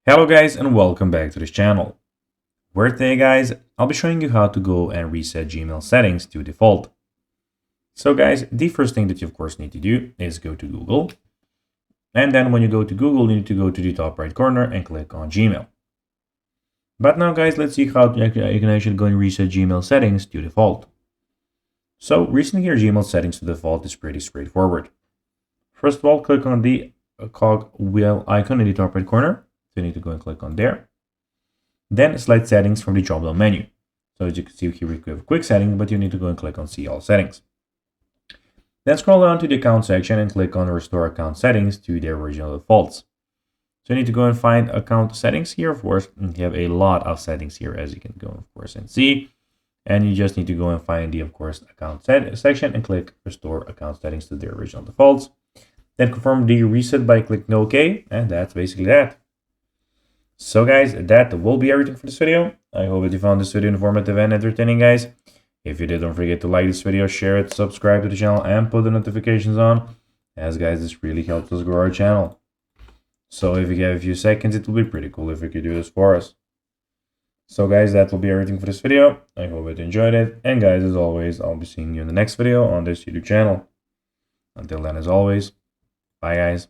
Hello guys and welcome back to this channel, where today guys I'll be showing you how to go and reset Gmail settings to default. So guys, the first thing that you of course need to do is go to Google, and then when you go to Google you need to go to the top right corner and click on Gmail. But now guys, let's see how you can actually go and reset Gmail settings to default. So resetting your Gmail settings to default is pretty straightforward. First of all, click on the cog wheel icon in the top right corner. So you need to go and click on there. Then select settings from the drop-down menu. So as you can see here, we have quick settings, but you need to go and click on see all settings. Then scroll down to the account section and click on restore account settings to their original defaults. So you need to go and find account settings here, of course, and you have a lot of settings here, as you can go, of course, and see. And you just need to go and find the, of course, account section and click restore account settings to their original defaults. Then confirm the reset by clicking OK, and that's basically that. So guys, that will be everything for this video. I hope that you found this video informative and entertaining, guys. If you did, don't forget to like this video, share it, subscribe to the channel, and put the notifications on, as guys, this really helps us grow our channel. So if you have a few seconds, it will be pretty cool if you could do this for us. So guys, that will be everything for this video. I hope that you enjoyed it. And guys, as always, I'll be seeing you in the next video on this YouTube channel. Until then, as always, bye guys.